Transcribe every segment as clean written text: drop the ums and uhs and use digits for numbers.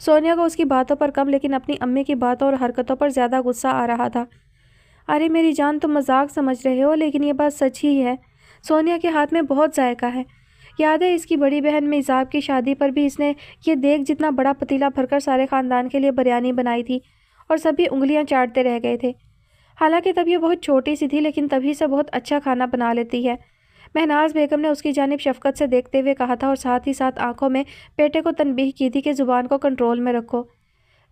سونیا کو اس کی باتوں پر کم لیکن اپنی امی کی باتوں اور حرکتوں پر زیادہ غصہ آ رہا تھا۔ ارے میری جان، تم مذاق سمجھ رہے ہو لیکن یہ بات سچ ہی ہے۔ سونیا کے ہاتھ میں بہت ذائقہ ہے۔ یاد ہے اس کی بڑی بہن میزاب کی شادی پر بھی اس نے یہ دیکھ جتنا بڑا پتیلا بھر کر سارے خاندان کے لیے بریانی بنائی تھی اور سبھی انگلیاں چاٹتے رہ گئے تھے۔ حالانکہ تب یہ بہت چھوٹی سی تھی لیکن تبھی سے بہت اچھا کھانا بنا لیتی ہے۔ مہناز بیگم نے اس کی جانب شفقت سے دیکھتے ہوئے کہا تھا اور ساتھ ہی ساتھ آنکھوں میں بیٹے کو تنبیہ کی تھی کہ زبان کو کنٹرول میں رکھو۔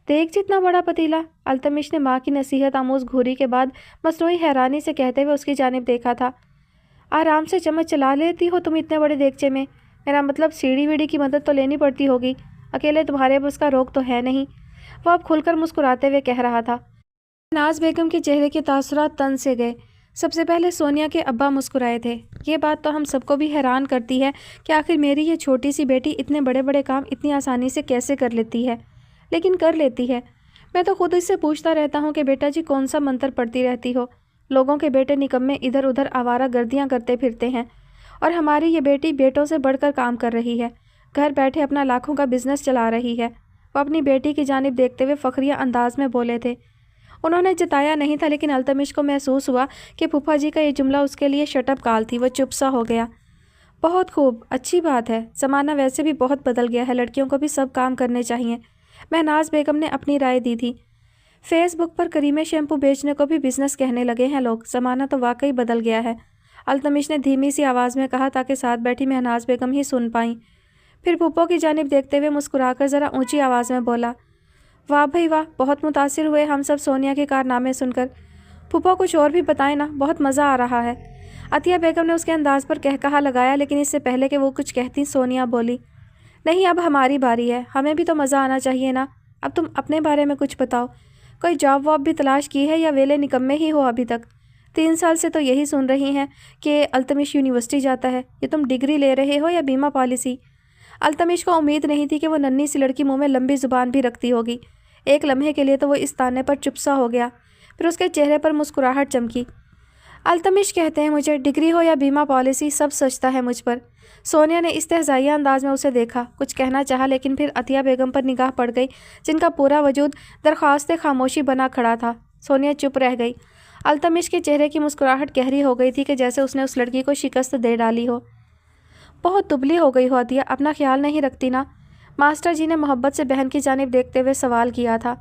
دیکھ جتنا بڑا پتیلا، التمش نے ماں کی نصیحت آموز گھوری کے بعد مصنوعی حیرانی سے کہتے ہوئے اس کی جانب دیکھا تھا۔ آرام سے چمچ چلا لیتی ہو تم اتنے بڑے دیگچے میں، میرا مطلب سیڑھی ویڑھی کی مدد تو لینی پڑتی ہوگی، اکیلے تمہارے بس کا روک تو ہے نہیں، وہ اب کھل کر مسکراتے ہوئے کہہ رہا تھا۔ ناز بیگم کے چہرے کے تاثرات تن سے گئے۔ سب سے پہلے سونیا کے ابا مسکرائے تھے۔ یہ بات تو ہم سب کو بھی حیران کرتی ہے کہ آخر میری یہ چھوٹی سی بیٹی اتنے بڑے بڑے کام اتنی آسانی سے کیسے کر لیتی ہے، لیکن کر لیتی ہے۔ میں تو خود اس سے پوچھتا رہتا ہوں کہ بیٹا جی کون سا منتر پڑھتی رہتی ہو، لوگوں کے بیٹے نکمے ادھر ادھر آوارہ گردیاں کرتے پھرتے ہیں اور ہماری یہ بیٹی بیٹوں سے بڑھ کر کام کر رہی ہے، گھر بیٹھے اپنا لاکھوں کا بزنس چلا رہی ہے۔ وہ اپنی بیٹی کی جانب دیکھتے ہوئے فخریہ انداز میں بولے تھے۔ انہوں نے جتایا نہیں تھا لیکن التمش کو محسوس ہوا کہ پھپھا جی کا یہ جملہ اس کے لیے شٹ اپ کال تھی۔ وہ چپ سا ہو گیا۔ بہت خوب، اچھی بات ہے، زمانہ ویسے بھی بہت بدل گیا ہے، لڑکیوں کو بھی سب کام کرنے چاہیے، مہناز بیگم نے اپنی رائے دی تھی۔ فیس بک پر کریمے شیمپو بیچنے کو بھی بزنس کہنے لگے ہیں لوگ، زمانہ تو واقعی بدل گیا ہے، التمش نے دھیمی سی آواز میں کہا تاکہ ساتھ بیٹھی مہناز بیگم ہی سن پائیں۔ پھر پھپھو کی جانب دیکھتے ہوئے مسکرا کر ذرا اونچی آواز میں بولا، واہ بھائی واہ، بہت متاثر ہوئے ہم سب سونیا کے کارنامے سن کر۔ پھپھو کچھ اور بھی بتائیں نا، بہت مزہ آ رہا ہے۔ عطیہ بیگم نے اس کے انداز پر کہا لگایا لیکن اس سے پہلے کہ وہ کچھ کہتی سونیا بولی، نہیں اب ہماری باری ہے، ہمیں بھی تو مزہ آنا چاہیے نا، اب تم اپنے بارے میں کچھ بتاؤ، کوئی جاب واب بھی تلاش کی ہے یا ویلے نکمے ہی ہو ابھی تک؟ 3 سال سے تو یہی سن رہی ہیں کہ التمش یونیورسٹی جاتا ہے، یہ تم ڈگری لے رہے ہو یا بیمہ پالیسی؟ التمش کو امید نہیں تھی کہ وہ ننھی سی لڑکی منہ میں لمبی زبان بھی رکھتی ہوگی۔ ایک لمحے کے لیے تو وہ اس تانے پر چپ سا ہو گیا، پھر اس کے چہرے پر مسکراہٹ چمکی۔ التمش کہتے ہیں مجھے، ڈگری ہو یا بیمہ پالیسی سب سچتا ہے مجھ پر۔ سونیا نے استہزائیہ انداز میں اسے دیکھا، کچھ کہنا چاہا لیکن پھر عطیہ بیگم پر نگاہ پڑ گئی جن کا پورا وجود درخواست خاموشی بنا کھڑا تھا۔ سونیا چپ رہ گئی۔ التمش کے چہرے کی مسکراہٹ گہری ہو گئی تھی کہ جیسے اس نے اس لڑکی کو شکست دے ڈالی ہو۔ بہت دبلی ہو گئی ہو عطیہ، اپنا خیال نہیں رکھتی نا؟ ماسٹر جی نے محبت سے بہن کی جانب دیکھتے ہوئے سوال کیا تھا۔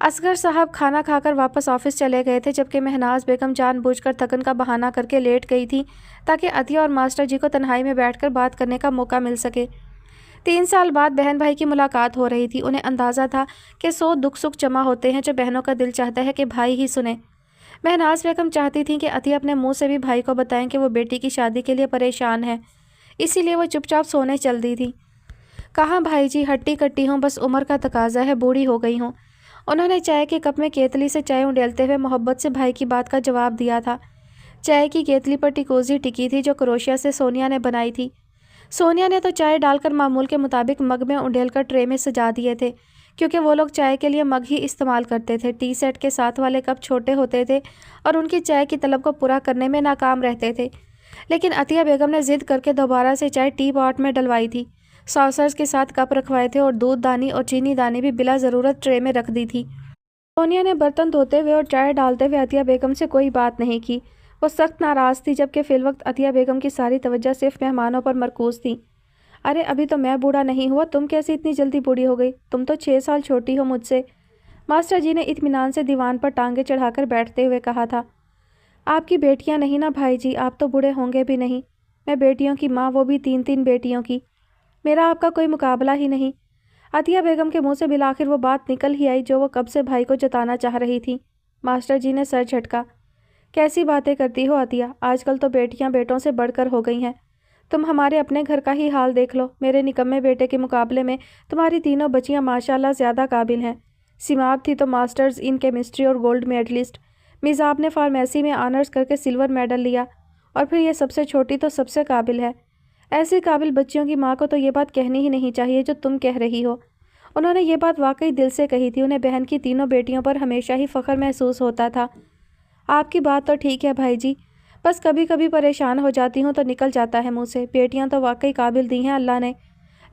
اصغر صاحب کھانا کھا کر واپس آفس چلے گئے تھے جبکہ مہناز بیگم جان بوجھ کر تھکن کا بہانہ کر کے لیٹ گئی تھی تاکہ عطیہ اور ماسٹر جی کو تنہائی میں بیٹھ کر بات کرنے کا موقع مل سکے۔ 3 سال بعد بہن بھائی کی ملاقات ہو رہی تھی، انہیں اندازہ تھا کہ 100 دکھ سکھ جمع ہوتے ہیں جو بہنوں کا دل چاہتا ہے کہ بھائی ہی سنے۔ مہناز بیگم چاہتی تھیں کہ عطیہ اپنے منہ سے بھی بھائی کو بتائیں کہ وہ بیٹی کی شادی کے لیے پریشان ہے، اسی لیے وہ چپ چاپ سونے چل دی تھی۔ کہاں بھائی جی، ہٹی کٹی ہوں، بس عمر کا تقاضا ہے، بوڑھی ہو گئی ہوں۔ انہوں نے چائے کے کپ میں کیتلی سے چائے اڈیلتے ہوئے محبت سے بھائی کی بات کا جواب دیا تھا۔ چائے کی کیتلی پر ٹیکوزی ٹکی تھی جو کروشیا سے سونیا نے بنائی تھی۔ سونیا نے تو چائے ڈال کر معمول کے مطابق مگ میں اڈیل کر ٹرے میں سجا دیے تھے کیونکہ وہ لوگ چائے کے لیے مگ ہی استعمال کرتے تھے۔ ٹی سیٹ کے ساتھ والے کپ چھوٹے ہوتے تھے اور ان کی چائے کی طلب کو پورا کرنے میں ناکام رہتے تھے، لیکن عطیہ بیگم نے ضد کر کے دوبارہ سے چائے ٹی پاٹ میں ڈلوائی تھی، ساسرز کے ساتھ کپ رکھوائے تھے اور دودھ دانی اور چینی دانی بھی بلا ضرورت ٹرے میں رکھ دی تھی۔ سونیا نے برتن دھوتے ہوئے اور چائے ڈالتے ہوئے عطیہ بیگم سے کوئی بات نہیں کی۔ وہ سخت ناراض تھی جبکہ فی الوقت عطیہ بیگم کی ساری توجہ صرف مہمانوں پر مرکوز تھی۔ ارے ابھی تو میں بوڑھا نہیں ہوا، تم کیسے اتنی جلدی بوڑھی ہو گئی؟ تم تو 6 سال چھوٹی ہو مجھ سے، ماسٹر جی نے اطمینان سے دیوان پر ٹانگیں چڑھا کر بیٹھتے ہوئے کہا تھا۔ آپ کی بیٹیاں نہیں نا بھائی جی، آپ تو بوڑھے ہوں گے بھی نہیں، میں بیٹیوں کی ماں، وہ بھی 3 بیٹیوں کی، میرا آپ کا کوئی مقابلہ ہی نہیں۔ عطیہ بیگم کے منہ سے بالآخر وہ بات نکل ہی آئی جو وہ کب سے بھائی کو جتانا چاہ رہی تھی۔ ماسٹر جی نے سر جھٹکا۔ کیسی باتیں کرتی ہو عطیہ، آج کل تو بیٹیاں بیٹوں سے بڑھ کر ہو گئی ہیں، تم ہمارے اپنے گھر کا ہی حال دیکھ لو، میرے نکمے بیٹے کے مقابلے میں تمہاری تینوں بچیاں ماشاءاللہ زیادہ قابل ہیں۔ سیماب تھی تو ماسٹرز ان کیمسٹری اور گولڈ میڈلسٹ، میزاب نے فارمیسی میں آنرز کر کے سلور میڈل لیا، اور پھر یہ سب سے چھوٹی تو سب سے قابل ہے۔ ایسی قابل بچیوں کی ماں کو تو یہ بات کہنی ہی نہیں چاہیے جو تم کہہ رہی ہو۔ انہوں نے یہ بات واقعی دل سے کہی تھی، انہیں بہن کی تینوں بیٹیوں پر ہمیشہ ہی فخر محسوس ہوتا تھا۔ آپ کی بات تو ٹھیک ہے بھائی جی، بس کبھی کبھی پریشان ہو جاتی ہوں تو نکل جاتا ہے منہ سے، بیٹیاں تو واقعی قابل دی ہیں اللہ نے،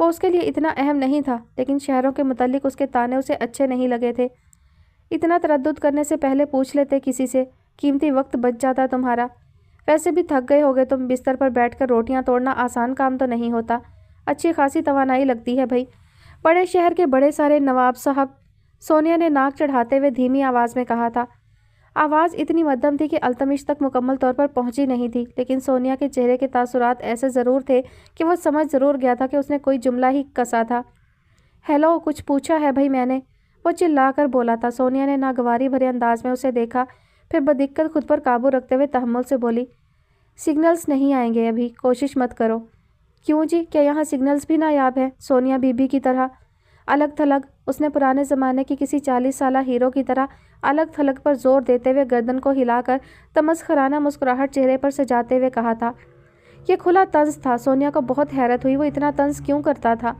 وہ اس کے لیے اتنا اہم نہیں تھا، لیکن شہروں کے متعلق اس کے تانے اسے اچھے نہیں لگے تھے۔ اتنا تردد کرنے سے پہلے پوچھ لیتے کسی سے، قیمتی وقت بچ جاتا تمہارا۔ ویسے بھی تھک گئے ہوگے تم، بستر پر بیٹھ کر روٹیاں توڑنا آسان کام تو نہیں ہوتا، اچھی خاصی توانائی لگتی ہے بھائی۔ بڑے شہر کے بڑے سارے نواب صاحب، سونیا نے ناک چڑھاتے ہوئے دھیمی آواز میں کہا تھا۔ آواز اتنی مدھم تھی کہ التمش تک مکمل طور پر پہنچی نہیں تھی، لیکن سونیا کے چہرے کے تاثرات ایسے ضرور تھے کہ وہ سمجھ ضرور گیا تھا کہ اس نے کوئی جملہ ہی کسا تھا۔ ہیلو، کچھ پوچھا ہے بھائی میں نے، وہ چلا کر بولا تھا۔ سونیا نے ناگواری بھرے انداز میں اسے دیکھا، پھر بدقت خود پر قابو رکھتے ہوئے تحمل سے بولی، سگنلز نہیں آئیں گے ابھی، کوشش مت کرو۔ کیوں جی، کیا یہاں سگنلز بھی نایاب ہیں؟ سونیا بی بی کی طرح الگ تھلگ، اس نے پرانے زمانے کی کسی 40 سالہ ہیرو کی طرح الگ تھلگ پر زور دیتے ہوئے گردن کو ہلا کر تمسخرانہ مسکراہٹ چہرے پر سجاتے ہوئے کہا تھا۔ یہ کھلا طنز تھا۔ سونیا کو بہت حیرت ہوئی، وہ اتنا طنز کیوں کرتا تھا؟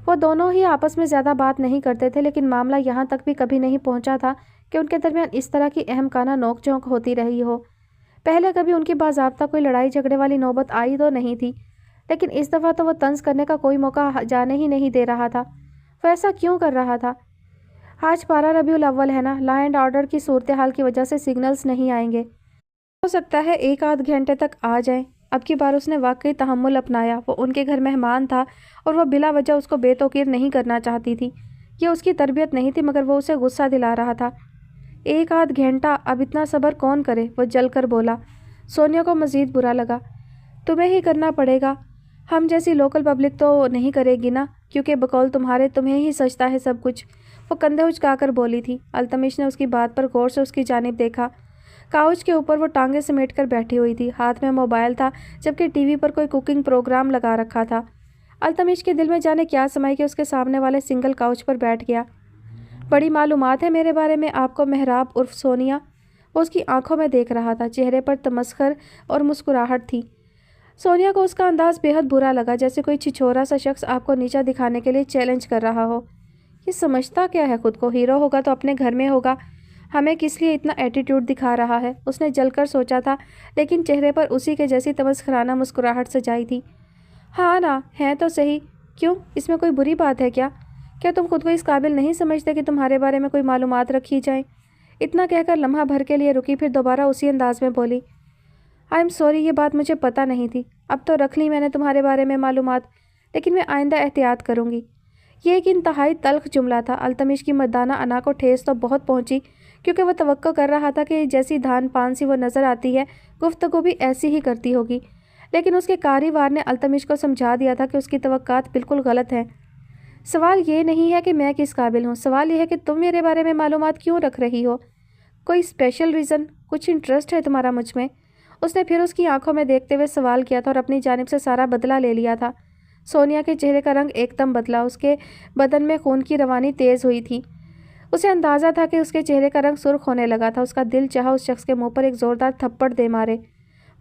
وہ دونوں ہی آپس میں زیادہ بات نہیں کرتے تھے، لیکن معاملہ یہاں تک بھی کبھی نہیں پہنچا تھا کہ ان کے درمیان اس طرح کی اہم کانہ نوک جھونک ہوتی رہی ہو۔ پہلے کبھی ان کی باضابطہ کوئی لڑائی جھگڑے والی نوبت آئی تو نہیں تھی، لیکن اس دفعہ تو وہ طنز کرنے کا کوئی موقع جانے ہی نہیں دے رہا تھا۔ وہ ایسا کیوں کر رہا تھا؟ آج 12 ربیع الاول ہے نا، لا اینڈ آرڈر کی صورتحال کی وجہ سے سگنلز نہیں آئیں گے، ہو سکتا ہے 1 آدھ گھنٹے تک آ جائیں۔ اب کی بار اس نے واقعی تحمل اپنایا۔ وہ ان کے گھر مہمان تھا اور وہ بلا وجہ اس کو بے توقیر نہیں کرنا چاہتی تھی۔ یہ اس کی تربیت نہیں تھی، مگر وہ اسے غصہ دلا رہا تھا۔ 1 آدھ گھنٹہ، اب اتنا صبر کون کرے؟ وہ جل کر بولا۔ سونیا کو مزید برا لگا۔ تمہیں ہی کرنا پڑے گا، ہم جیسی لوکل پبلک تو نہیں کرے گی نا، کیونکہ بقول تمہارے تمہیں ہی سجتا ہے سب کچھ، وہ کندھے اچکا کر بولی تھی۔ التمش نے اس کی بات پر غور سے اس کی جانب دیکھا۔ کاؤچ کے اوپر وہ ٹانگیں سمیٹ کر بیٹھی ہوئی تھی، ہاتھ میں موبائل تھا، جبکہ ٹی وی پر کوئی کوکنگ پروگرام لگا رکھا تھا۔ التمش کے دل میں جانے کیا سمائی کہ اس کے سامنے والے سنگل کاؤچ پر بیٹھ گیا۔ بڑی معلومات ہے میرے بارے میں آپ کو محراب عرف سونیا، وہ اس کی آنکھوں میں دیکھ رہا تھا، چہرے پر تمسخر اور مسکراہٹ تھی۔ سونیا کو اس کا انداز بے حد برا لگا، جیسے کوئی چھچورا سا شخص آپ کو نیچا دکھانے کے لیے چیلنج کر رہا ہو۔ یہ سمجھتا کیا ہے خود کو؟ ہیرو ہوگا تو اپنے گھر میں ہوگا، ہمیں کس لیے اتنا ایٹیٹیوڈ دکھا رہا ہے؟ اس نے جل کر سوچا تھا، لیکن چہرے پر اسی کے جیسی تمسخرانہ مسکراہٹ سجائی تھی۔ ہاں نا، ہے تو صحیح، کیوں؟ اس میں کوئی بری بات ہے کیا؟ کیا تم خود کو اس قابل نہیں سمجھتے کہ تمہارے بارے میں کوئی معلومات رکھی جائیں؟ اتنا کہہ کر لمحہ بھر کے لیے رکی، پھر دوبارہ اسی انداز میں بولی، آئی ایم سوری، یہ بات مجھے پتہ نہیں تھی، اب تو رکھ لی میں نے تمہارے بارے میں معلومات، لیکن میں آئندہ احتیاط کروں گی۔ یہ ایک انتہائی تلخ جملہ تھا۔ التمش کی مردانہ انا کو ٹھیس تو بہت پہنچی، کیونکہ وہ توقع کر رہا تھا کہ جیسی دھان پان سی وہ نظر آتی ہے، گفتگو بھی ایسی ہی کرتی ہوگی، لیکن اس کے کاری وار نے التمش کو سمجھا دیا تھا کہ اس کی توقعات بالکل غلط ہیں۔ سوال یہ نہیں ہے کہ میں کس قابل ہوں، سوال یہ ہے کہ تم میرے بارے میں معلومات کیوں رکھ رہی ہو؟ کوئی اسپیشل ریزن؟ کچھ انٹرسٹ ہے تمہارا مجھ میں؟ اس نے پھر اس کی آنکھوں میں دیکھتے ہوئے سوال کیا تھا اور اپنی جانب سے سارا بدلہ لے لیا تھا۔ سونیا کے چہرے کا رنگ ایک دم بدلا، اس کے بدن میں خون کی روانی تیز ہوئی تھی۔ اسے اندازہ تھا کہ اس کے چہرے کا رنگ سرخ ہونے لگا تھا۔ اس کا دل چاہا اس شخص کے منہ پر ایک زوردار تھپڑ دے مارے۔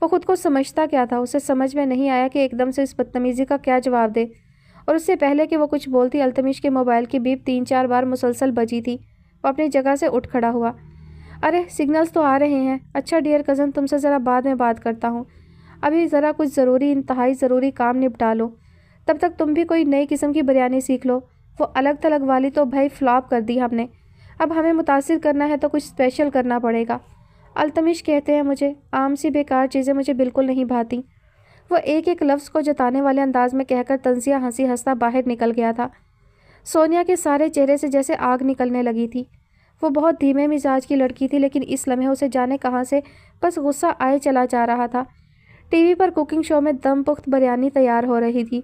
وہ خود کو سمجھتا کیا تھا؟ اسے سمجھ میں نہیں آیا کہ ایک دم سے اس بدتمیزی کا کیا جواب دے، اور اس سے پہلے کہ وہ کچھ بولتی، التمش کے موبائل کی بیپ 3-4 بار مسلسل بجی تھی۔ وہ اپنی جگہ سے اٹھ کھڑا ہوا۔ ارے سگنلز تو آ رہے ہیں۔ اچھا ڈیئر کزن، تم سے ذرا بعد میں بات کرتا ہوں، ابھی ذرا کچھ ضروری، انتہائی ضروری کام نپٹا لو، تب تک تم بھی کوئی نئی قسم کی بریانی سیکھ لو۔ وہ الگ تھلگ والی تو بھائی فلاپ کر دی ہم نے، اب ہمیں متاثر کرنا ہے تو کچھ اسپیشل کرنا پڑے گا۔ التمش کہتے ہیں مجھے عام سی بیکار چیزیں مجھے بالکل نہیں بھاتی۔ وہ ایک ایک لفظ کو جتانے والے انداز میں کہہ کر طنزیہ ہنسی ہنستا باہر نکل گیا تھا۔ سونیا کے سارے چہرے سے جیسے آگ نکلنے لگی تھی۔ وہ بہت دھیمے مزاج کی لڑکی تھی، لیکن اس لمحے اسے جانے کہاں سے بس غصہ آئے چلا جا رہا تھا۔ ٹی وی پر کوکنگ شو میں دم پخت بریانی تیار ہو رہی تھی۔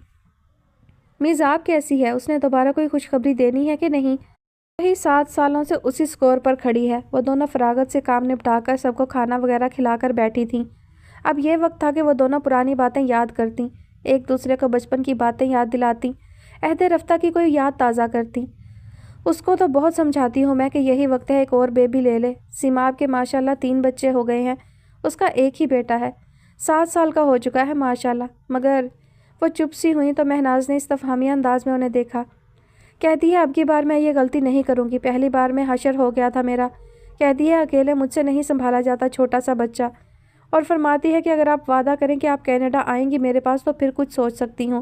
میزاب کیسی ہے؟ اس نے دوبارہ کوئی خوشخبری دینی ہے کہ نہیں؟ وہی 7 سالوں سے اسی سکور پر کھڑی ہے۔ وہ دونوں فراغت سے کام نپٹا کر سب کو کھانا وغیرہ کھلا کر بیٹھی تھیں۔ اب یہ وقت تھا کہ وہ دونوں پرانی باتیں یاد کرتیں، ایک دوسرے کو بچپن کی باتیں یاد دلاتیں، عہد رفتہ کی کوئی یاد تازہ کرتیں۔ اس کو تو بہت سمجھاتی ہوں میں کہ یہی وقت ہے ایک اور بیبی لے لے۔ سیماب کے ماشاءاللہ 3 بچے ہو گئے ہیں، اس کا ایک ہی بیٹا ہے، 7 سال کا ہو چکا ہے ماشاءاللہ۔ مگر وہ چپ سی ہوئیں تو مہناز نے استفہامیہ انداز میں انہیں دیکھا۔ کہتی ہے اب کی بار میں یہ غلطی نہیں کروں گی، پہلی بار میں حشر ہو گیا تھا میرا۔ کہتی ہے اکیلے مجھ سے نہیں سنبھالا جاتا چھوٹا سا بچہ، اور فرماتی ہے کہ اگر آپ وعدہ کریں کہ آپ کینیڈا آئیں گی میرے پاس تو پھر کچھ سوچ سکتی ہوں۔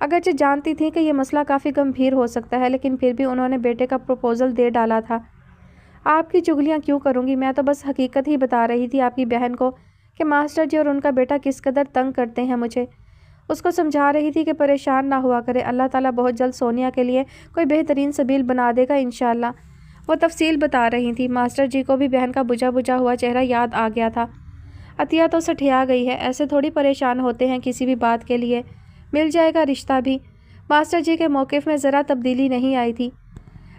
اگرچہ جانتی تھیں کہ یہ مسئلہ کافی گمبھیر ہو سکتا ہے، لیکن پھر بھی انہوں نے بیٹے کا پروپوزل دے ڈالا تھا۔ آپ کی چغلیاں کیوں کروں گی؟ میں تو بس حقیقت ہی بتا رہی تھی آپ کی بہن کو کہ ماسٹر جی اور ان کا بیٹا کس قدر تنگ کرتے ہیں مجھے۔ اس کو سمجھا رہی تھی کہ پریشان نہ ہوا کرے، اللہ تعالیٰ بہت جلد سونیا کے لیے کوئی بہترین سبیل بنا دے گا انشاءاللہ۔ وہ تفصیل بتا رہی تھی۔ ماسٹر جی کو بھی بہن کا بجھا بجھا ہوا چہرہ یاد آ گیا تھا۔ عطیہ تو سٹھیا گئی ہے، ایسے تھوڑی پریشان ہوتے ہیں کسی بھی بات کے لیے، مل جائے گا رشتہ بھی۔ ماسٹر جی کے موقف میں ذرا تبدیلی نہیں آئی تھی۔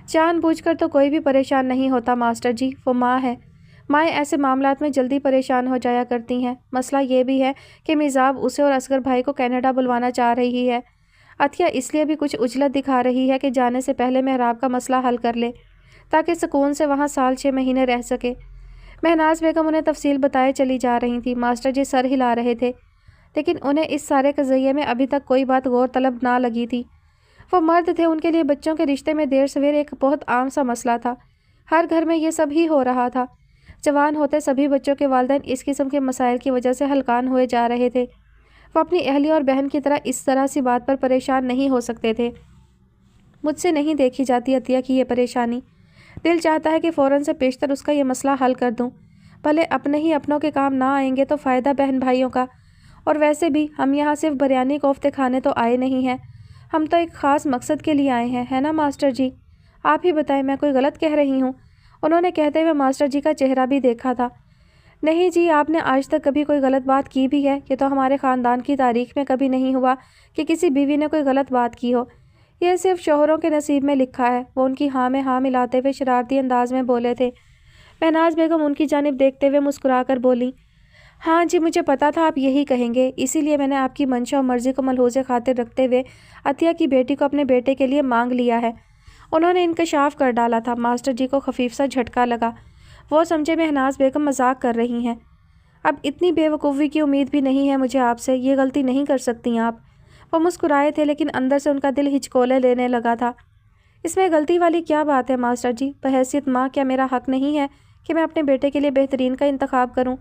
جان بوجھ کر تو کوئی بھی پریشان نہیں ہوتا ماسٹر جی، وہ ماں ہے، مائیں ایسے معاملات میں جلدی پریشان ہو جایا کرتی ہیں۔ مسئلہ یہ بھی ہے کہ میزاب اسے اور اصغر بھائی کو کینیڈا بلوانا چاہ رہی ہے۔ عطیہ اس لیے بھی کچھ عجلت دکھا رہی ہے کہ جانے سے پہلے محراب کا مسئلہ حل کر لے، تاکہ سکون سے وہاں سال 6 مہینے رہ سکے۔ مہناز بیگم انہیں تفصیل بتائے چلی جا رہی تھی۔ ماسٹر جی سر ہلا رہے تھے، لیکن انہیں اس سارے قضیے میں ابھی تک کوئی بات غور طلب نہ لگی تھی۔ وہ مرد تھے، ان کے لیے بچوں کے رشتے میں دیر سویر ایک بہت عام سا مسئلہ تھا۔ ہر گھر میں یہ سب ہی ہو رہا تھا۔ جوان ہوتے سبھی بچوں کے والدین اس قسم کے مسائل کی وجہ سے ہلکان ہوئے جا رہے تھے۔ وہ اپنی اہلیہ اور بہن کی طرح اس طرح سی بات پر پریشان نہیں ہو سکتے تھے۔ مجھ سے نہیں دیکھی جاتی عطیہ کی یہ پریشانی، دل چاہتا ہے کہ فوراً سے پیشتر اس کا یہ مسئلہ حل کر دوں۔ بھلے اپنے ہی اپنوں کے کام نہ آئیں گے تو فائدہ بہن بھائیوں کا، اور ویسے بھی ہم یہاں صرف بریانی کوفتے کھانے تو آئے نہیں ہیں، ہم تو ایک خاص مقصد کے لیے آئے ہیں، ہے نا ماسٹر جی؟ آپ ہی بتائیں، میں کوئی غلط کہہ رہی ہوں؟ انہوں نے کہتے ہوئے ماسٹر جی کا چہرہ بھی دیکھا تھا۔ نہیں جی، آپ نے آج تک کبھی کوئی غلط بات کی بھی ہے؟ یہ تو ہمارے خاندان کی تاریخ میں کبھی نہیں ہوا کہ کسی بیوی نے کوئی غلط بات کی ہو۔ یہ صرف شوہروں کے نصیب میں لکھا ہے۔ وہ ان کی ہاں میں ہاں ملاتے ہوئے شرارتی انداز میں بولے تھے۔ مہناز بیگم ان کی جانب دیکھتے ہوئے مسکرا کر بولی، ہاں جی، مجھے پتا تھا آپ یہی کہیں گے، اسی لیے میں نے آپ کی منشا اور مرضی کو ملحوظ خاطر رکھتے ہوئے عطیہ کی بیٹی کو اپنے بیٹے کے لیے مانگ لیا ہے۔ انہوں نے انکشاف کر ڈالا تھا۔ ماسٹر جی کو خفیف سا جھٹکا لگا۔ وہ سمجھے مہناز بیگم مذاق کر رہی ہیں۔ اب اتنی بے وقوفی کی امید بھی نہیں ہے مجھے آپ سے، یہ غلطی نہیں کر سکتی آپ۔ وہ مسکرائے تھے، لیکن اندر سے ان کا دل ہچکولے لینے لگا تھا۔ اس میں غلطی والی کیا بات ہے ماسٹر جی؟ بحیثیت ماں کیا میرا حق نہیں ہے کہ میں اپنے بیٹے کے لیے بہترین کا انتخاب کروں؟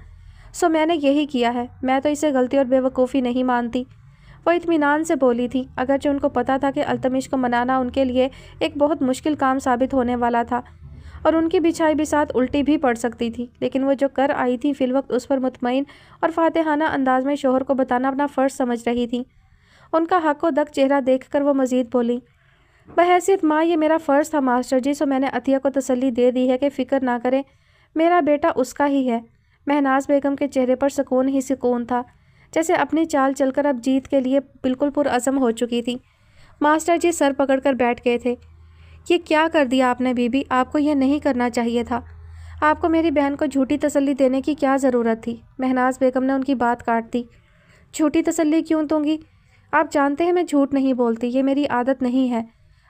سو میں نے یہی کیا ہے، میں تو اسے غلطی اور بے وقوفی نہیں مانتی۔ وہ اطمینان سے بولی تھی، اگرچہ ان کو پتہ تھا کہ التمش کو منانا ان کے لیے ایک بہت مشکل کام ثابت ہونے والا تھا، اور ان کی بچھائی بساط الٹی بھی پڑ سکتی تھی، لیکن وہ جو کر آئی تھی فی الوقت اس پر مطمئن اور فاتحانہ انداز میں شوہر کو بتانا اپنا فرض سمجھ رہی تھی۔ ان کا حق و دک چہرہ دیکھ کر وہ مزید بولی، بحیثیت ماں یہ میرا فرض تھا ماسٹر جی، سو میں نے عطیہ کو تسلی دے دی ہے کہ فکر نہ کرے، میرا بیٹا اس کا ہی ہے۔ مہناز بیگم کے چہرے پر سکون ہی سکون تھا، جیسے اپنی چال چل کر اب جیت کے لیے بالکل پرعزم ہو چکی تھی۔ ماسٹر جی سر پکڑ کر بیٹھ گئے تھے۔ یہ کیا کر دیا آپ نے بی بی؟ آپ کو یہ نہیں کرنا چاہیے تھا۔ آپ کو میری بہن کو جھوٹی تسلی دینے کی کیا ضرورت تھی؟ مہناز بیگم نے ان کی بات کاٹ دی۔ جھوٹی تسلی کیوں دوں گی؟ آپ جانتے ہیں میں جھوٹ نہیں بولتی، یہ میری عادت نہیں ہے۔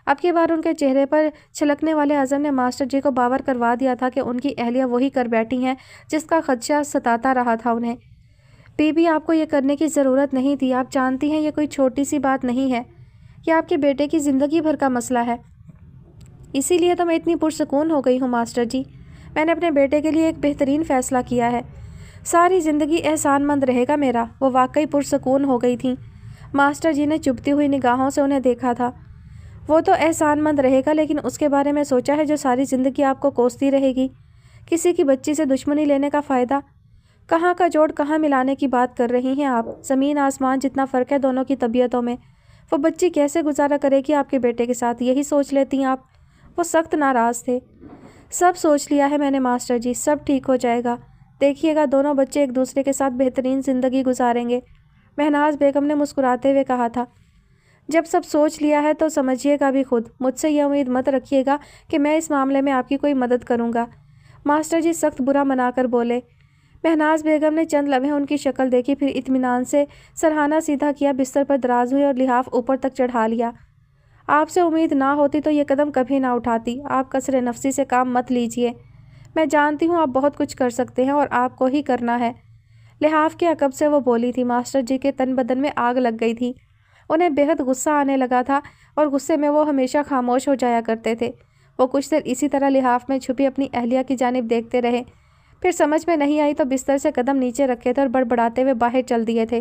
اب کی بار ان کے چہرے پر چھلکنے والے عزم نے ماسٹر جی کو باور کروا دیا تھا کہ ان کی اہلیہ وہی کر بیٹھی ہیں جس کا خدشہ ستاتا رہا تھا انہیں۔ بی بی آپ کو یہ کرنے کی ضرورت نہیں تھی، آپ جانتی ہیں یہ کوئی چھوٹی سی بات نہیں ہے، یہ آپ کے بیٹے کی زندگی بھر کا مسئلہ ہے۔ اسی لیے تو میں اتنی پرسکون ہو گئی ہوں ماسٹر جی، میں نے اپنے بیٹے کے لیے ایک بہترین فیصلہ کیا ہے، ساری زندگی احسان مند رہے گا میرا۔ وہ واقعی پرسکون ہو گئی تھیں۔ ماسٹر جی نے چبھتی ہوئی نگاہوں سے انہیں دیکھا تھا۔ وہ تو احسان مند رہے گا، لیکن اس کے بارے میں سوچا ہے جو ساری زندگی آپ کو کوستی رہے گی؟ کسی کی بچی سے دشمنی لینے کا فائدہ؟ کہاں کا جوڑ کہاں ملانے کی بات کر رہی ہیں آپ؟ زمین آسمان جتنا فرق ہے دونوں کی طبیعتوں میں۔ وہ بچی کیسے گزارا کرے گی آپ کے بیٹے کے ساتھ، یہی سوچ لیتی ہیں آپ؟ وہ سخت ناراض تھے۔ سب سوچ لیا ہے میں نے ماسٹر جی، سب ٹھیک ہو جائے گا، دیکھیے گا دونوں بچے ایک دوسرے کے ساتھ بہترین زندگی گزاریں گے، مہناز بیگم نے مسکراتے ہوئے کہا تھا۔ جب سب سوچ لیا ہے تو سمجھیے گا بھی خود، مجھ سے یہ امید مت رکھیے گا کہ میں اس معاملے میں آپ کی کوئی مدد کروں گا۔ ماسٹر جی سخت برا منا کر بولے۔ مہناز بیگم نے چند لمحے ان کی شکل دیکھی، پھر اطمینان سے سرہانہ سیدھا کیا، بستر پر دراز ہوئی اور لحاف اوپر تک چڑھا لیا۔ آپ سے امید نہ ہوتی تو یہ قدم کبھی نہ اٹھاتی، آپ کثر نفسی سے کام مت لیجیے، میں جانتی ہوں آپ بہت کچھ کر سکتے ہیں اور آپ کو ہی کرنا ہے۔ لحاف کے عقب سے وہ بولی تھی۔ ماسٹر جی کے تن بدن میں آگ لگ گئی تھی، انہیں بےحد غصہ آنے لگا تھا، اور غصے میں وہ ہمیشہ خاموش ہو جایا کرتے تھے۔ وہ کچھ دیر اسی طرح لحاف میں چھپی اپنی اہلیہ کی جانب دیکھتے رہے، پھر سمجھ میں نہیں آئی تو بستر سے قدم نیچے رکھے تھے اور بڑبڑاتے ہوئے باہر چل دیے تھے۔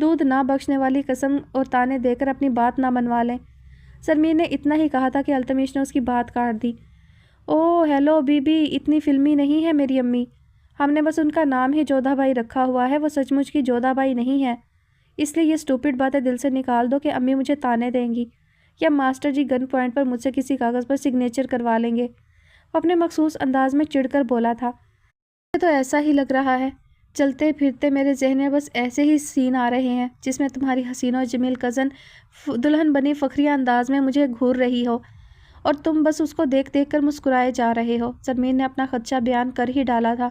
دودھ نہ بخشنے والی قسم اور تانے دے کر اپنی بات نہ منوا لیں۔ سرمین نے اتنا ہی کہا تھا کہ التمش نے اس کی بات کاٹ دی۔ اوہ ہیلو بی بی، اتنی فلمی نہیں ہے میری امی، ہم نے بس ان کا نام ہی جودھا بائی رکھا ہوا ہے، وہ سچ مچ کی جودھا بائی نہیں ہے، اس لیے یہ اسٹوپڈ باتیں دل سے نکال دو کہ امی مجھے تانے دیں گی یا ماسٹر جی گن پوائنٹ پر مجھ سے کسی کاغذ پر سگنیچر کروا لیں گے۔ وہ اپنے مخصوص انداز میں چڑھ کر بولا تھا۔ مجھے تو ایسا ہی لگ رہا ہے، چلتے پھرتے میرے ذہن میں بس ایسے ہی سین آ رہے ہیں جس میں تمہاری حسین و جمیل کزن دلہن بنی فخریہ انداز میں مجھے گھور رہی ہو اور تم بس اس کو دیکھ دیکھ کر مسکرائے جا رہے ہو۔ سرمین نے اپنا خدشہ بیان کر ہی ڈالا تھا۔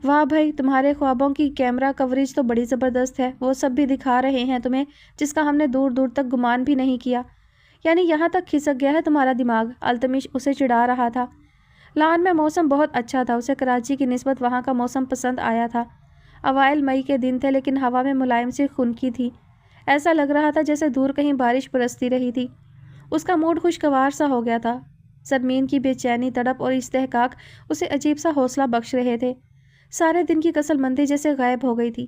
واہ بھائی، تمہارے خوابوں کی کیمرہ کوریج تو بڑی زبردست ہے، وہ سب بھی دکھا رہے ہیں تمہیں جس کا ہم نے دور دور تک گمان بھی نہیں کیا، یعنی یہاں تک کھسک گیا ہے تمہارا دماغ۔ التمش اسے چڑھا رہا تھا۔ لان میں موسم بہت اچھا تھا، اسے کراچی کی نسبت وہاں کا موسم پسند آیا تھا۔ اوائل مئی کے دن تھے لیکن ہوا میں ملائم سی خنکی تھی، ایسا لگ رہا تھا جیسے دور کہیں بارش برستی رہی تھی۔ اس کا موڈ خوشگوار سا ہو گیا تھا۔ سرمین کی بے چینی، تڑپ اور استحقاق اسے عجیب سا حوصلہ بخش رہے تھے۔ سارے دن کی کسل مندی جیسے غائب ہو گئی تھی۔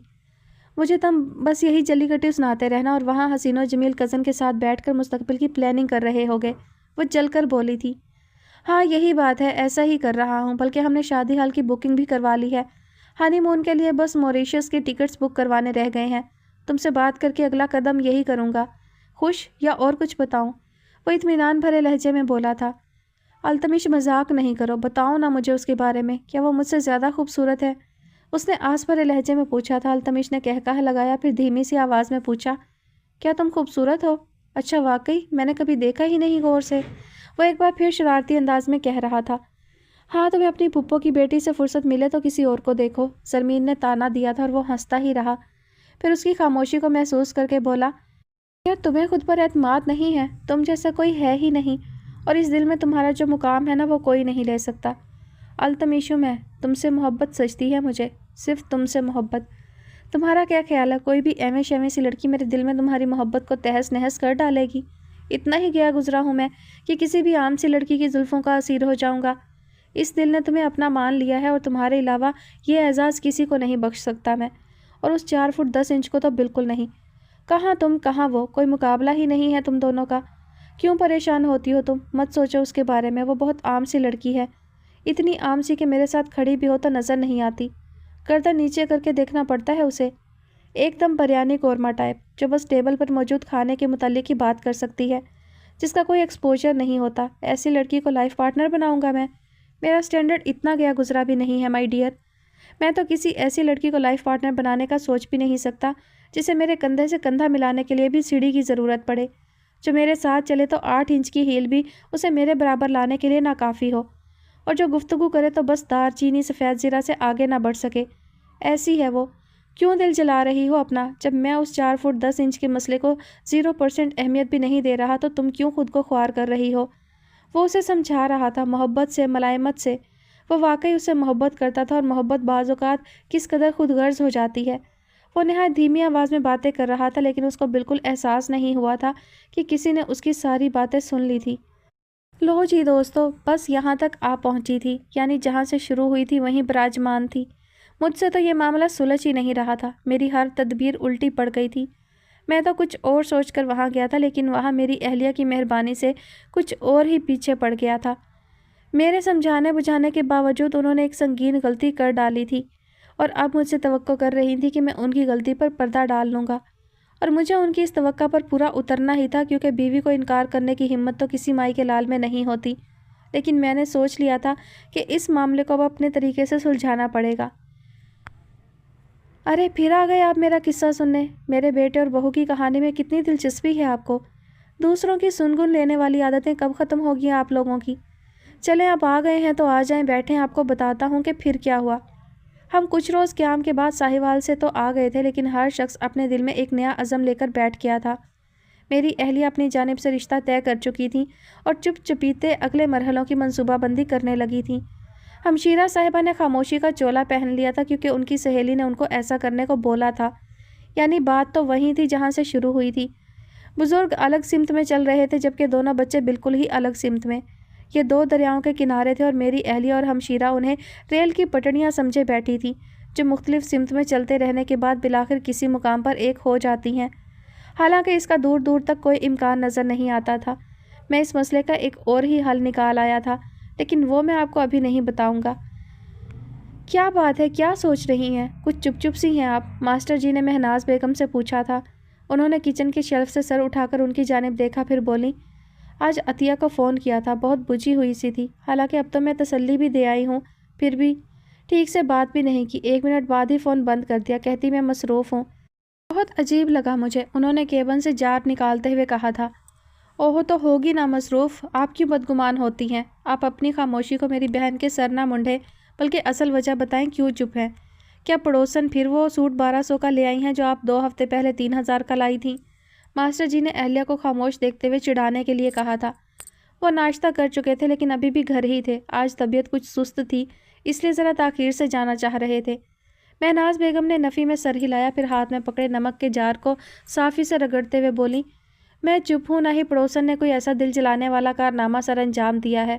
مجھے تم بس یہی جلی کٹی سناتے رہنا اور وہاں حسین و جمیل کزن کے ساتھ بیٹھ کر مستقبل کی پلاننگ کر رہے ہوگے، وہ جل کر بولی تھی۔ ہاں یہی بات ہے، ایسا ہی کر رہا ہوں، بلکہ ہم نے شادی ہال کی بکنگ بھی کروا لی ہے، ہانی مون کے لیے بس موریشیس کے ٹکٹس بک کروانے رہ گئے ہیں۔ تم سے بات کر کے اگلا قدم یہی کروں گا۔ خوش یا اور کچھ بتاؤں؟ وہ اطمینان بھرے لہجے میں بولا تھا۔ التمش مذاق نہیں کرو، بتاؤ نا مجھے اس کے بارے میں، کیا وہ مجھ سے زیادہ خوبصورت ہے؟ اس نے آس بھرے لہجے میں پوچھا تھا۔ التمش نے کہکہا لگایا، پھر دھیمی سی آواز میں پوچھا، کیا تم خوبصورت ہو؟ اچھا واقعی؟ میں نے کبھی دیکھا ہی نہیں غور سے، وہ ایک بار پھر شرارتی انداز میں کہہ رہا تھا۔ ہاں تمہیں اپنی پھپھو کی بیٹی سے فرصت ملے تو کسی اور کو دیکھو، سرمین نے تانا دیا تھا اور وہ ہنستا ہی رہا، پھر اس کی خاموشی کو محسوس کر کے بولا، کیا تمہیں خود پر اعتماد نہیں ہے؟ تم جیسا کوئی ہے ہی نہیں، اور اس دل میں تمہارا جو مقام ہے نا وہ کوئی نہیں لے سکتا۔ التمشو، میں تم سے محبت سچتی ہے، مجھے صرف تم سے محبت۔ تمہارا کیا خیال ہے کوئی بھی ایویں شیویں سی لڑکی میرے دل میں تمہاری محبت کو تہس نہس کر ڈالے گی؟ اتنا ہی گیا گزرا ہوں میں کہ کسی بھی عام سی لڑکی کی زلفوں کا اسیر ہو جاؤں گا۔ اس دل نے تمہیں اپنا مان لیا ہے اور تمہارے علاوہ یہ اعزاز کسی کو نہیں بخش سکتا میں، اور اس 4 فٹ 10 انچ کو تو بالکل نہیں۔ کہاں تم کہاں وہ، کوئی مقابلہ ہی نہیں ہے تم دونوں کا۔ کیوں پریشان ہوتی ہو تم؟ مت سوچو اس کے بارے میں، وہ بہت عام سی لڑکی ہے، اتنی عام سی کہ میرے ساتھ کھڑی بھی ہو تو نظر نہیں آتی، گردن نیچے کر کے دیکھنا پڑتا ہے اسے، ایک دم بریانی قورمہ ٹائپ، جو بس ٹیبل پر موجود کھانے کے متعلق ہی بات کر سکتی ہے، جس کا کوئی ایکسپوجر نہیں ہوتا۔ ایسی لڑکی کو لائف پارٹنر بناؤں گا میں؟ میرا سٹینڈرڈ اتنا گیا گزرا بھی نہیں ہے مائی ڈیئر، میں تو کسی ایسی لڑکی کو لائف پارٹنر بنانے کا سوچ بھی نہیں سکتا جسے میرے کندھے سے کندھا ملانے کے لیے بھی سیڑھی کی ضرورت پڑے، جو میرے ساتھ چلے تو 8 انچ کی ہیل بھی اسے میرے برابر لانے کے لیے ناکافی ہو، اور جو گفتگو کرے تو بس دار چینی سفید زیرہ سے آگے نہ بڑھ سکے۔ ایسی ہے وہ۔ کیوں دل جلا رہی ہو اپنا؟ جب میں اس 4 فٹ 10 انچ کے مسئلے کو 0% اہمیت بھی نہیں دے رہا تو تم کیوں خود کو خوار کر رہی ہو؟ وہ اسے سمجھا رہا تھا، محبت سے، ملائمت سے۔ وہ واقعی اسے محبت کرتا تھا، اور محبت بعض اوقات کس قدر خود غرض ہو جاتی ہے۔ وہ نہایت دھیمی آواز میں باتیں کر رہا تھا لیکن اس کو بالکل احساس نہیں ہوا تھا کہ کسی نے اس کی ساری باتیں سن لی تھی۔ لو جی دوستو، بس یہاں تک آ پہنچی تھی، یعنی جہاں سے شروع ہوئی تھی وہیں براجمان تھی۔ مجھ سے تو یہ معاملہ سلجھ ہی نہیں رہا تھا، میری ہر تدبیر الٹی پڑ گئی تھی۔ میں تو کچھ اور سوچ کر وہاں گیا تھا لیکن وہاں میری اہلیہ کی مہربانی سے کچھ اور ہی پیچھے پڑ گیا تھا۔ میرے سمجھانے بجھانے کے باوجود انہوں نے ایک سنگین غلطی کر ڈالی تھی، اور اب مجھ سے توقع کر رہی تھی کہ میں ان کی غلطی پر پردہ ڈال لوں گا، اور مجھے ان کی اس توقع پر پورا اترنا ہی تھا، کیونکہ بیوی کو انکار کرنے کی ہمت تو کسی مائی کے لال میں نہیں ہوتی۔ لیکن میں نے سوچ لیا تھا کہ اس معاملے کو اب اپنے طریقے سے سلجھانا پڑے گا۔ ارے پھر آ گئے آپ میرا قصہ سننے؟ میرے بیٹے اور بہو کی کہانی میں کتنی دلچسپی ہے آپ کو؟ دوسروں کی سنگن لینے والی عادتیں کب ختم ہوگی آپ لوگوں کی؟ چلیں آپ آ گئے ہیں تو آ جائیں، بیٹھیں، آپ کو بتاتا ہوں کہ پھر کیا ہوا۔ ہم کچھ روز قیام کے بعد ساہیوال سے تو آ گئے تھے لیکن ہر شخص اپنے دل میں ایک نیا عزم لے کر بیٹھ گیا تھا۔ میری اہلیہ اپنی جانب سے رشتہ طے کر چکی تھیں اور چپ چپیتے اگلے مرحلوں کی منصوبہ بندی کرنے لگی تھیں۔ ہمشیرہ صاحبہ نے خاموشی کا چولا پہن لیا تھا کیونکہ ان کی سہیلی نے ان کو ایسا کرنے کو بولا تھا، یعنی بات تو وہیں تھی جہاں سے شروع ہوئی تھی۔ بزرگ الگ سمت میں چل رہے تھے جبکہ دونوں بچے بالکل ہی الگ سمت میں۔ یہ 2 دریاؤں کے کنارے تھے اور میری اہلیہ اور ہمشیرہ انہیں ریل کی پٹڑیاں سمجھے بیٹھی تھی جو مختلف سمت میں چلتے رہنے کے بعد بالآخر کسی مقام پر ایک ہو جاتی ہیں۔ حالانکہ اس کا دور دور تک کوئی امکان نظر نہیں آتا تھا۔ میں اس مسئلے کا ایک اور ہی حل نکال آیا تھا، لیکن وہ میں آپ کو ابھی نہیں بتاؤں گا۔ کیا بات ہے، کیا سوچ رہی ہیں؟ کچھ چپ چپ سی ہیں آپ، ماسٹر جی نے مہناز بیگم سے پوچھا تھا۔ انہوں نے کچن کی شیلف سے سر اٹھا کر ان کی جانب دیکھا، پھر بولی، آج عطیہ کو فون کیا تھا، بہت بجھی ہوئی سی تھی۔ حالانکہ اب تو میں تسلی بھی دے آئی ہوں، پھر بھی ٹھیک سے بات بھی نہیں کی۔ 1 منٹ بعد ہی فون بند کر دیا، کہتی میں مصروف ہوں۔ بہت عجیب لگا مجھے، انہوں نے کیبن سے جار نکالتے ہوئے کہا تھا۔ اوہ تو ہوگی نا مصروف، آپ کیوں بدگمان ہوتی ہیں؟ آپ اپنی خاموشی کو میری بہن کے سر نہ منڈے، بلکہ اصل وجہ بتائیں کیوں چپ ہیں؟ کیا پڑوسن پھر وہ سوٹ 1200 کا لے آئی ہیں جو آپ 2 ہفتے پہلے 3000 کا لائی تھیں؟ ماسٹر جی نے اہلیہ کو خاموش دیکھتے ہوئے چڑھانے کے لیے کہا تھا۔ وہ ناشتہ کر چکے تھے لیکن ابھی بھی گھر ہی تھے۔ آج طبیعت کچھ سست تھی، اس لیے ذرا تاخیر سے جانا چاہ رہے تھے۔ مہناز بیگم نے نفی میں سر ہلایا، پھر ہاتھ میں پکڑے نمک کے جار کو صافی سے رگڑتے ہوئے بولی، میں چپ ہوں، نہ ہی پڑوسن نے کوئی ایسا دل جلانے والا کارنامہ سر انجام دیا ہے۔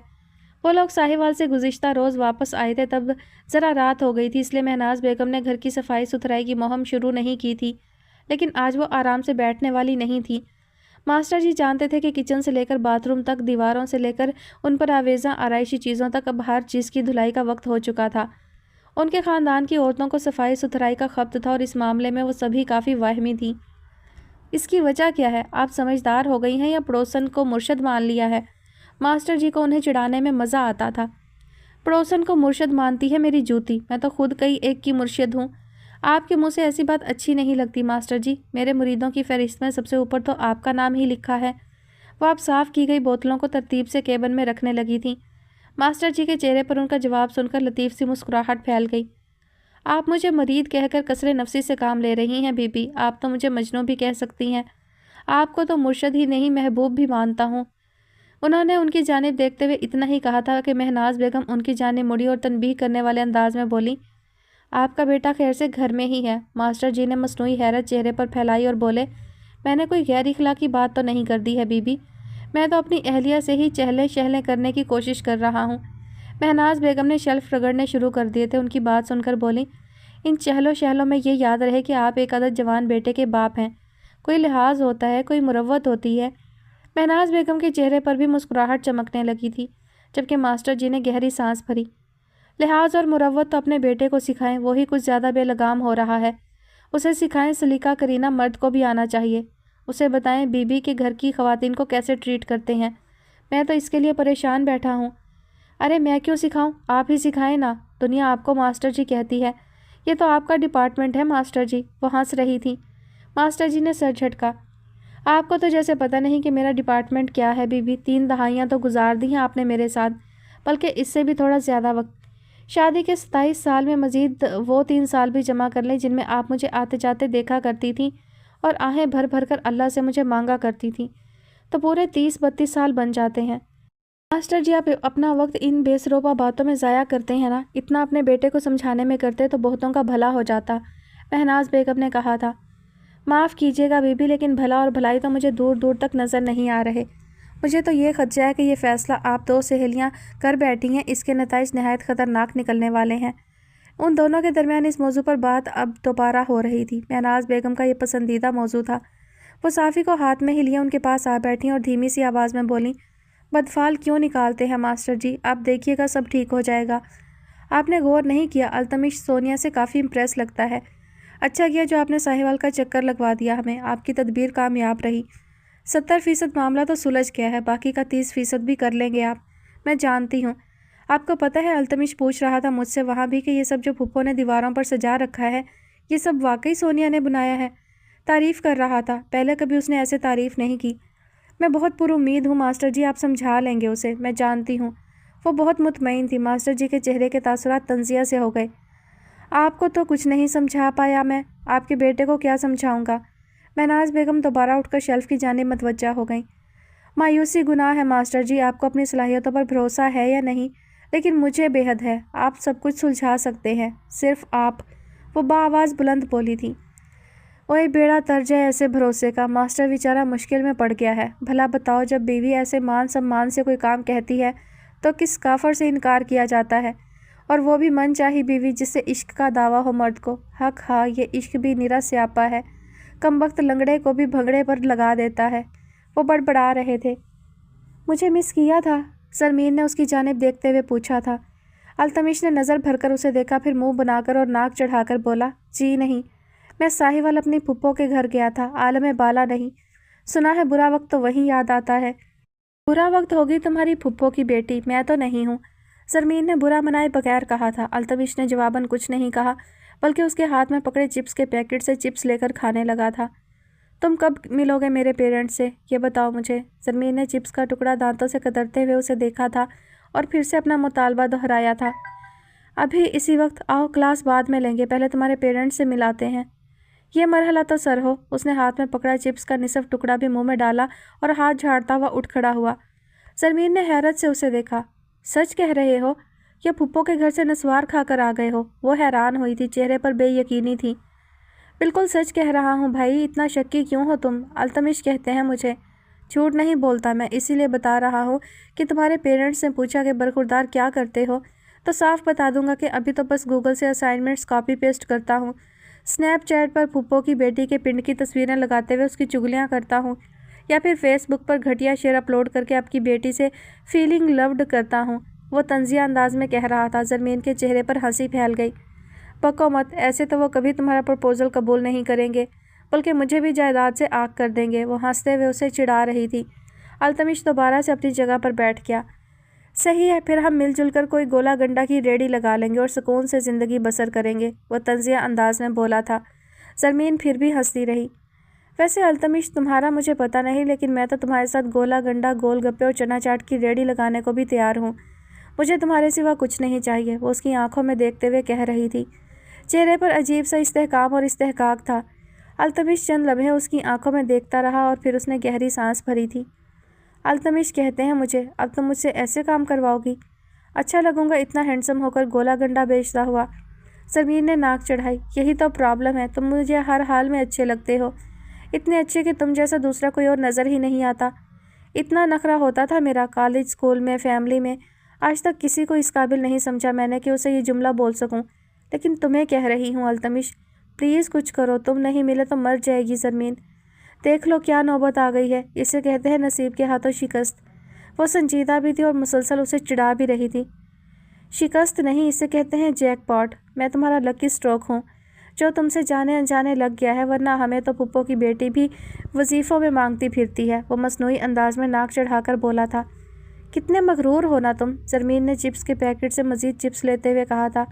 وہ لوگ ساہیوال سے گزشتہ روز واپس آئے تھے، تب ذرا رات ہو گئی تھی، اس لیے مہناز بیگم نے گھر کی صفائی ستھرائی کی مہم شروع نہیں کی تھی۔ لیکن آج وہ آرام سے بیٹھنے والی نہیں تھی۔ ماسٹر جی جانتے تھے کہ کچن سے لے کر باتھ روم تک، دیواروں سے لے کر ان پر آویزاں آرائشی چیزوں تک اب ہر چیز کی دھلائی کا وقت ہو چکا تھا۔ ان کے خاندان کی عورتوں کو صفائی ستھرائی کا خبت تھا اور اس معاملے میں وہ سبھی کافی واہمی تھیں۔ اس کی وجہ کیا ہے؟ آپ سمجھدار ہو گئی ہیں یا پڑوسن کو مرشد مان لیا ہے؟ ماسٹر جی کو انہیں چڑھانے میں مزہ آتا تھا۔ پڑوسن کو مرشد مانتی ہے میری جوتی، میں تو خود کئی ایک کی مرشد ہوں۔ آپ کے منہ سے ایسی بات اچھی نہیں لگتی ماسٹر جی، میرے مریدوں کی فہرست میں سب سے اوپر تو آپ کا نام ہی لکھا ہے۔ وہ آپ صاف کی گئی بوتلوں کو ترتیب سے کیبن میں رکھنے لگی تھیں۔ ماسٹر جی کے چہرے پر ان کا جواب سن کر لطیف سی مسکراہٹ پھیل گئی۔ آپ مجھے مرید کہہ کر کثر نفسی سے کام لے رہی ہیں بی بی، آپ تو مجھے مجنوں بھی کہہ سکتی ہیں۔ آپ کو تو مرشد ہی نہیں محبوب بھی مانتا ہوں۔ انہوں نے ان کی جانب دیکھتے ہوئے اتنا ہی کہا تھا کہ مہناز بیگم ان کی جانب مڑی اور تنبیہ کرنے والے انداز میں بولی، آپ کا بیٹا خیر سے گھر میں ہی ہے۔ ماسٹر جی نے مصنوعی حیرت چہرے پر پھیلائی اور بولے، میں نے کوئی غیر اخلاقی بات تو نہیں کر دی ہے بی بی، میں تو اپنی اہلیہ سے ہی چہلے شہلے کرنے کی کوشش کر رہا ہوں۔ مہناز بیگم نے شیلف رگڑنے شروع کر دیے تھے، ان کی بات سن کر بولی، ان چہلوں شہلوں میں یہ یاد رہے کہ آپ ایک عدد جوان بیٹے کے باپ ہیں، کوئی لحاظ ہوتا ہے، کوئی مروت ہوتی ہے۔ مہناز بیگم کے چہرے پر بھی مسکراہٹ چمکنے لگی تھی، جبکہ ماسٹر جی نے گہری سانس بھری۔ لحاظ اور مروت تو اپنے بیٹے کو سکھائیں، وہی کچھ زیادہ بے لگام ہو رہا ہے۔ اسے سکھائیں سلیقہ کرینہ مرد کو بھی آنا چاہیے۔ اسے بتائیں بی بی کے گھر کی خواتین کو کیسے ٹریٹ کرتے ہیں۔ میں تو اس کے لیے پریشان بیٹھا ہوں۔ ارے میں کیوں سکھاؤں، آپ ہی سکھائیں نا، دنیا آپ کو ماسٹر جی کہتی ہے، یہ تو آپ کا ڈپارٹمنٹ ہے ماسٹر جی۔ وہ ہنس رہی تھی۔ ماسٹر جی نے سر جھٹکا۔ آپ کو تو جیسے پتہ نہیں کہ میرا ڈپارٹمنٹ کیا ہے بی بی، 3 دہائیاں تو گزار دی ہیں آپ نے میرے ساتھ، بلکہ اس سے بھی تھوڑا زیادہ وقت۔ شادی کے 27 سال میں مزید وہ 3 سال بھی جمع کر لیں جن میں آپ مجھے آتے جاتے دیکھا کرتی تھیں اور آہیں بھر بھر کر اللہ سے مجھے مانگا کرتی تھیں، تو پورے 30-32 سال بن جاتے ہیں۔ ماسٹر جی آپ اپنا وقت ان بے سروپا باتوں میں ضائع کرتے ہیں نا، اتنا اپنے بیٹے کو سمجھانے میں کرتے تو بہتوں کا بھلا ہو جاتا، مہناز بیگم نے کہا تھا۔ معاف کیجیے گا بی بی، لیکن بھلا اور بھلائی تو مجھے دور دور تک نظر نہیں آ رہے۔ مجھے تو یہ خدشہ ہے کہ یہ فیصلہ آپ 2 سہیلیاں کر بیٹھی ہیں، اس کے نتائج نہایت خطرناک نکلنے والے ہیں۔ ان دونوں کے درمیان اس موضوع پر بات اب دوبارہ ہو رہی تھی۔ مہناز بیگم کا یہ پسندیدہ موضوع تھا۔ وہ صافی کو ہاتھ میں ہی لیے ان کے پاس آ بیٹھیں اور دھیمی سی آواز میں بولیں، بدفال کیوں نکالتے ہیں ماسٹر جی، آپ دیکھیے گا سب ٹھیک ہو جائے گا۔ آپ نے غور نہیں کیا، التمش سونیا سے کافی امپریس لگتا ہے۔ اچھا کیا جو آپ نے ساہیوال کا چکر لگوا دیا ہمیں، آپ کی تدبیر کامیاب رہی۔ 70% معاملہ تو سلجھ گیا ہے، باقی کا 30% بھی کر لیں گے آپ، میں جانتی ہوں۔ آپ کو پتہ ہے التمش پوچھ رہا تھا مجھ سے وہاں بھی کہ یہ سب جو پھپھو نے دیواروں پر سجا رکھا ہے، یہ سب واقعی سونیا نے بنایا ہے؟ تعریف کر رہا تھا، پہلے کبھی اس نے ایسے تعریف نہیں کی۔ میں بہت پر امید ہوں ماسٹر جی، آپ سمجھا لیں گے اسے، میں جانتی ہوں۔ وہ بہت مطمئن تھی۔ ماسٹر جی کے چہرے کے تاثرات تنزیہ سے ہو گئے۔ آپ کو تو کچھ نہیں سمجھا پایا میں، آپ کے بیٹے کو کیا سمجھاؤں گا؟ مہناز بیگم دوبارہ اٹھ کر شیلف کی جانب متوجہ ہو گئیں۔ مایوسی گناہ ہے ماسٹر جی، آپ کو اپنی صلاحیتوں پر بھروسہ ہے یا نہیں، لیکن مجھے بے حد ہے، آپ سب کچھ سلجھا سکتے ہیں، صرف آپ، وہ بآواز بلند بولی تھی۔ اوئے بیڑا ترج ہے ایسے بھروسے کا، ماسٹر بیچارہ مشکل میں پڑ گیا ہے۔ بھلا بتاؤ، جب بیوی ایسے مان سمان سے کوئی کام کہتی ہے تو کس کافر سے انکار کیا جاتا ہے؟ اور وہ بھی من چاہی بیوی جسے عشق کا دعویٰ ہو مرد کو۔ حق ہاں، یہ عشق بھی نرا سیاپا ہے، کم وقت لنگڑے کو بھی بھنگڑے پر لگا دیتا ہے۔ وہ بڑبڑا رہے تھے۔ مجھے مس کیا تھا؟ زرمین نے اس کی جانب دیکھتے ہوئے پوچھا تھا۔ التمش نے نظر بھر کر اسے دیکھا، پھر منہ بنا کر اور ناک چڑھا کر بولا، جی نہیں، میں ساہیوال اپنی پھپھو کے گھر گیا تھا، عالم بالا نہیں۔ سنا ہے برا وقت تو وہیں یاد آتا ہے۔ برا وقت ہوگی تمہاری پھپھو کی بیٹی، میں تو نہیں ہوں، زرمین نے برا منائے بغیر کہا تھا۔ التمش نے جواباً کچھ نہیں کہا، بلکہ اس کے ہاتھ میں پکڑے چپس کے پیکٹ سے چپس لے کر کھانے لگا تھا۔ تم کب ملو گے میرے پیرنٹس سے، یہ بتاؤ مجھے۔ زرمین نے چپس کا ٹکڑا دانتوں سے کترتے ہوئے اسے دیکھا تھا اور پھر سے اپنا مطالبہ دہرایا تھا۔ ابھی اسی وقت آؤ، کلاس بعد میں لیں گے، پہلے تمہارے پیرنٹس سے ملاتے ہیں۔ یہ مرحلہ تو سر ہو۔ اس نے ہاتھ میں پکڑا چپس کا نصف ٹکڑا بھی منہ میں ڈالا اور ہاتھ جھاڑتا ہوا اٹھ کھڑا ہوا۔ زرمین نے حیرت سے اسے دیکھا۔ سچ کہہ رہے ہو یا پھپھو کے گھر سے نسوار کھا کر آ گئے ہو؟ وہ حیران ہوئی تھی، چہرے پر بے یقینی تھی۔ بالکل سچ کہہ رہا ہوں بھائی، اتنا شکی کیوں ہو تم؟ التمش کہتے ہیں مجھے۔ جھوٹ نہیں بولتا میں، اسی لیے بتا رہا ہوں کہ تمہارے پیرنٹس نے پوچھا کہ برخوردار کیا کرتے ہو تو صاف بتا دوں گا کہ ابھی تو بس گوگل سے اسائنمنٹس کاپی پیسٹ کرتا ہوں، سنیپ چیٹ پر پھپھو کی بیٹی کے پنڈ کی تصویریں لگاتے ہوئے اس کی چگلیاں کرتا ہوں، یا پھر فیس بک پر گھٹیا شعر اپلوڈ کر کے آپ کی بیٹی سے فیلنگ لوڈ کرتا ہوں۔ وہ طنزیہ انداز میں کہہ رہا تھا۔ زرمین کے چہرے پر ہنسی پھیل گئی۔ بکو مت، ایسے تو وہ کبھی تمہارا پرپوزل قبول نہیں کریں گے، بلکہ مجھے بھی جائیداد سے آگ کر دیں گے۔ وہ ہنستے ہوئے اسے چڑھا رہی تھی۔ التمش دوبارہ سے اپنی جگہ پر بیٹھ گیا۔ صحیح ہے، پھر ہم مل جل کر کوئی گولا گنڈا کی ریڑھی لگا لیں گے اور سکون سے زندگی بسر کریں گے، وہ طنزیہ انداز میں بولا تھا۔ زرمین پھر بھی ہنستی رہی۔ ویسے التمش، تمہارا مجھے پتہ نہیں، لیکن میں تو تمہارے ساتھ گولا گنڈا، گول گپے اور چنا چاٹ کی ریڑھی لگانے کو بھی تیار ہوں۔ مجھے تمہارے سوا کچھ نہیں چاہیے، وہ اس کی آنکھوں میں دیکھتے ہوئے کہہ رہی تھی۔ چہرے پر عجیب سا استحکام اور استحقاق تھا۔ التمش چند لمحے اس کی آنکھوں میں دیکھتا رہا اور پھر اس نے گہری سانس بھری تھی۔ التمش کہتے ہیں مجھے، اب تم مجھ سے ایسے کام کرواؤ گی؟ اچھا لگوں گا اتنا ہینڈسم ہو کر گولا گنڈا بیچتا ہوا؟ زرمین نے ناک چڑھائی۔ یہی تو پرابلم ہے، تم مجھے ہر حال میں اچھے لگتے ہو، اتنے اچھے کہ تم جیسا دوسرا کوئی اور نظر ہی نہیں آتا۔ اتنا نخرہ ہوتا تھا میرا، کالج، اسکول میں، فیملی میں، آج تک کسی کو اس قابل نہیں سمجھا میں نے کہ اسے یہ جملہ بول سکوں، لیکن تمہیں کہہ رہی ہوں التمش، پلیز کچھ کرو، تم نہیں ملے تو مر جائے گی زرمین۔ دیکھ لو کیا نوبت آ گئی ہے، اسے کہتے ہیں نصیب کے ہاتھوں شکست۔ وہ سنجیدہ بھی تھی اور مسلسل اسے چڑھا بھی رہی تھی۔ شکست نہیں، اسے کہتے ہیں جیک پاٹ۔ میں تمہارا لکی سٹروک ہوں جو تم سے جانے انجانے لگ گیا ہے، ورنہ ہمیں تو پھپھو کی بیٹی بھی وظیفوں میں مانگتی پھرتی ہے، وہ مصنوعی انداز میں ناک چڑھا کر بولا تھا۔ کتنے مغرور ہو نا تم، زرمین نے چپس کے پیکٹ سے مزید چپس لیتے ہوئے کہا تھا۔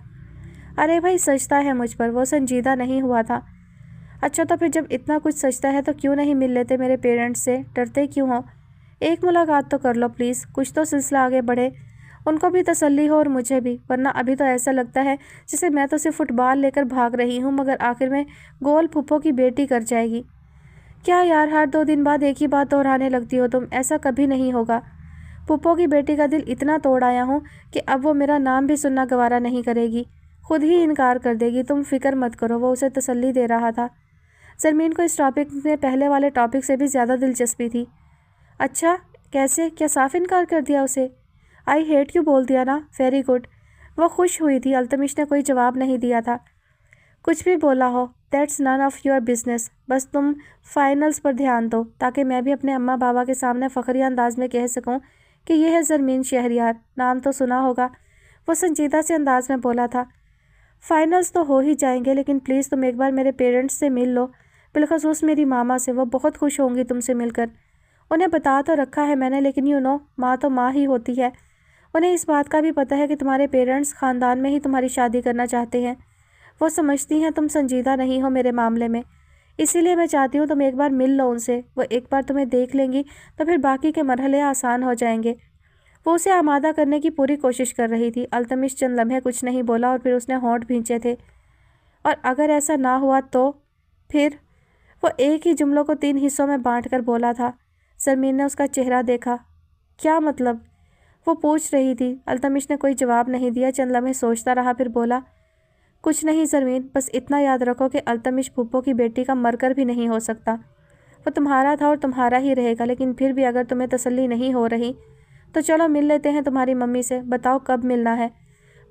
ارے بھائی، سجتا ہے مجھ پر، وہ سنجیدہ نہیں ہوا تھا۔ اچھا تو پھر جب اتنا کچھ سجتا ہے تو کیوں نہیں مل لیتے میرے پیرنٹس سے، ڈرتے کیوں ہو؟ ایک ملاقات تو کر لو پلیز، کچھ تو سلسلہ آگے بڑھے، ان کو بھی تسلی ہو اور مجھے بھی، ورنہ ابھی تو ایسا لگتا ہے جسے میں تو صرف فٹ بال لے کر بھاگ رہی ہوں، مگر آخر میں گول پھپھو کی بیٹی کر جائے گی۔ کیا یار، ہر 2 دن بعد ایک ہی بات دہرانے لگتی ہو تم، ایسا کبھی نہیں ہوگا۔ پھپھو کی بیٹی کا دل اتنا توڑ آیا ہوں کہ اب وہ میرا نام بھی سننا گوارا نہیں کرے گی، خود ہی انکار کر دے گی، تم فکر مت کرو، وہ اسے تسلی دے رہا تھا۔ زرمین کو اس ٹاپک میں پہلے والے ٹاپک سے بھی زیادہ دلچسپی تھی۔ اچھا، کیسے؟ کیا صاف انکار کر دیا اسے؟ آئی ہیٹ یو بول دیا نا، ویری گڈ۔ وہ خوش ہوئی تھی۔ التمش نے کوئی جواب نہیں دیا تھا۔ کچھ بھی بولا ہو، that's none of your business, بس تم فائنلز پر دھیان دو، تاکہ میں بھی اپنے اماں بابا کے سامنے فخریہ انداز میں کہہ سکوں کہ یہ ہے زرمین شہریار، نام تو سنا ہوگا، وہ سنجیدہ سے انداز میں بولا تھا۔ فائنلز تو ہو ہی جائیں گے، لیکن پلیز تم ایک بار میرے پیرنٹس سے مل لو، بالخصوص میری ماما سے، وہ بہت خوش ہوں گی تم سے مل کر۔ انہیں بتا تو رکھا ہے میں نے، لیکن ماں تو ماں ہی ہوتی ہے، انہیں اس بات کا بھی پتہ ہے کہ تمہارے پیرنٹس خاندان میں ہی تمہاری شادی کرنا چاہتے ہیں، وہ سمجھتی ہیں تم سنجیدہ نہیں ہو میرے معاملے میں، اسی لیے میں چاہتی ہوں تم ایک بار مل لو ان سے، وہ ایک بار تمہیں دیکھ لیں گی تو پھر باقی کے مرحلے آسان ہو جائیں گے۔ وہ اسے آمادہ کرنے کی پوری کوشش کر رہی تھی۔ التمش چند لمحے کچھ نہیں بولا اور پھر اس نے ہونٹ بھینچے تھے۔ اور اگر ایسا نہ ہوا تو پھر؟ وہ ایک ہی جملوں کو 3 حصوں میں بانٹ کر بولا تھا۔ زرمین نے اس کا چہرہ دیکھا۔ کیا مطلب؟ وہ پوچھ رہی تھی۔ التمش نے کوئی جواب نہیں دیا، چند لمحے سوچتا رہا، پھر بولا، کچھ نہیں زرمین، بس اتنا یاد رکھو کہ التمش پھپھو کی بیٹی کا مر کر بھی نہیں ہو سکتا، وہ تمہارا تھا اور تمہارا ہی رہے گا، لیکن پھر بھی اگر تمہیں تسلی نہیں ہو رہی تو چلو مل لیتے ہیں تمہاری ممی سے، بتاؤ کب ملنا ہے؟